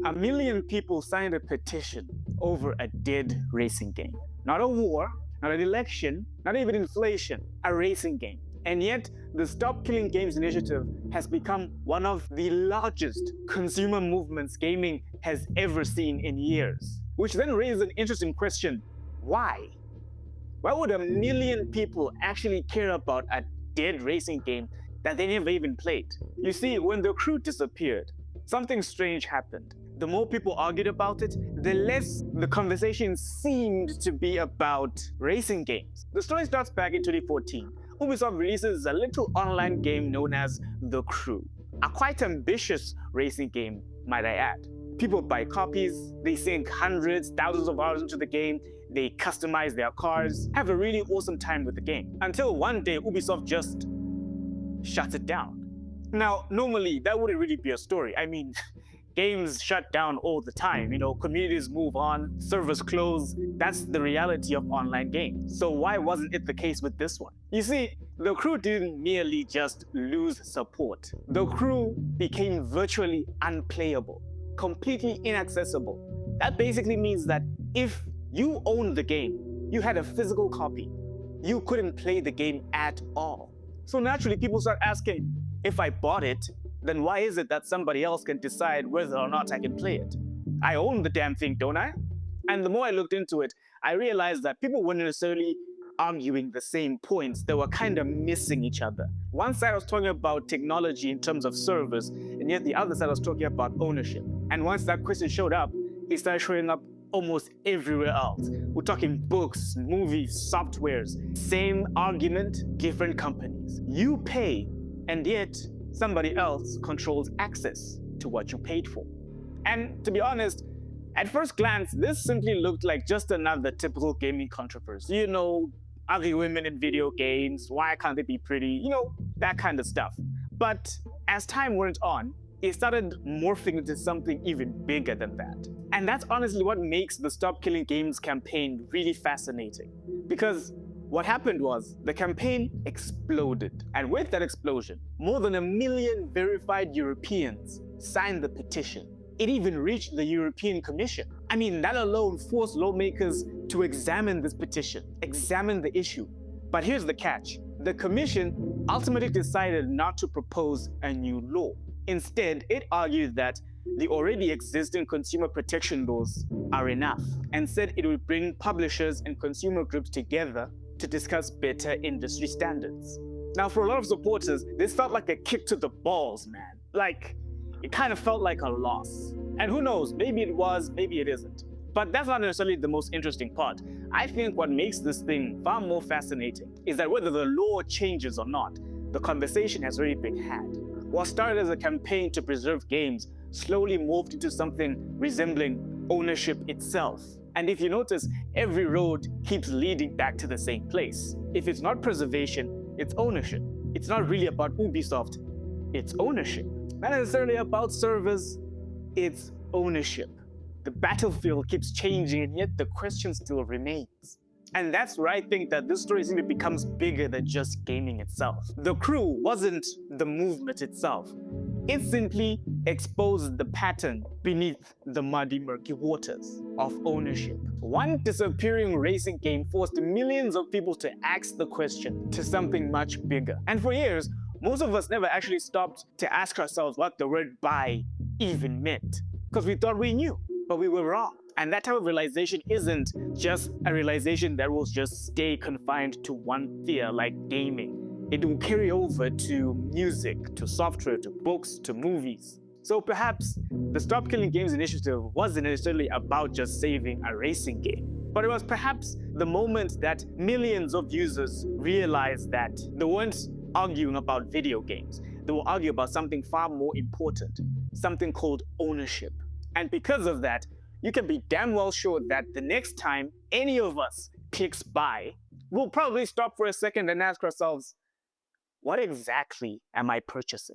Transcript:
1 million people signed a petition over a dead racing game. Not a war, not an election, not even inflation, a racing game. And yet, the Stop Killing Games initiative has become one of the largest consumer movements gaming has ever seen in years. Which then raises an interesting question: why? Why would 1 million people actually care about a dead racing game that they never even played? You see, when the crew disappeared, something strange happened. The more people argued about it, the less the conversation seemed to be about racing games. The story starts back in 2014. Ubisoft releases a little online game known as The Crew, a quite ambitious racing game, might I add. People buy copies, they sink hundreds, thousands of hours into the game, they customize their cars, have a really awesome time with the game. Until one day, Ubisoft just shuts it down. Now, normally, that wouldn't really be a story. I mean, games shut down all the time, communities move on, servers close. That's the reality of online games. So why wasn't it the case with this one? You see, the crew didn't merely just lose support. The crew became virtually unplayable, completely inaccessible. That basically means that if you owned the game, you had a physical copy, you couldn't play the game at all. So naturally, people start asking, if I bought it, then why is it that somebody else can decide whether or not I can play it? I own the damn thing, don't I? And the more I looked into it, I realized that people weren't necessarily arguing the same points. They were kind of missing each other. One side was talking about technology in terms of servers, and yet the other side was talking about ownership. And once that question showed up, it started showing up almost everywhere else. We're talking books, movies, softwares. Same argument, different companies. You pay, and yet somebody else controls access to what you paid for. And to be honest, at first glance, this simply looked like just another typical gaming controversy. Ugly women in video games, why can't they be pretty? That kind of stuff. But as time went on, it started morphing into something even bigger than that. And that's honestly what makes the Stop Killing Games campaign really fascinating. Because what happened was the campaign exploded. And with that explosion, more than 1 million verified Europeans signed the petition. It even reached the European Commission. I mean, that alone forced lawmakers to examine this petition, examine the issue. But here's the catch. The Commission ultimately decided not to propose a new law. Instead, it argued that the already existing consumer protection laws are enough, and said it would bring publishers and consumer groups together to discuss better industry standards. Now, for a lot of supporters, this felt like a kick to the balls, man. It kind of felt like a loss. And who knows, maybe it was, maybe it isn't. But that's not necessarily the most interesting part. I think what makes this thing far more fascinating is that whether the law changes or not, the conversation has already been had. What started as a campaign to preserve games slowly morphed into something resembling ownership itself. And if you notice, every road keeps leading back to the same place. If it's not preservation, it's ownership. It's not really about Ubisoft, it's ownership. Not necessarily about servers, it's ownership. The battlefield keeps changing, and yet the question still remains. And that's where I think that this story simply becomes bigger than just gaming itself. The Crew wasn't the movement itself. It simply exposed the pattern beneath the muddy, murky waters of ownership. One disappearing racing game forced millions of people to ask the question to something much bigger. And for years, most of us never actually stopped to ask ourselves what the word buy even meant. Because we thought we knew, but we were wrong. And that type of realization isn't just a realization that will just stay confined to one sphere like gaming. It will carry over to music, to software, to books, to movies. So perhaps the Stop Killing Games initiative wasn't necessarily about just saving a racing game, but it was perhaps the moment that millions of users realized that they weren't arguing about video games. They will argue about something far more important, something called ownership. And because of that, you can be damn well sure that the next time any of us clicks buy, we'll probably stop for a second and ask ourselves, what exactly am I purchasing?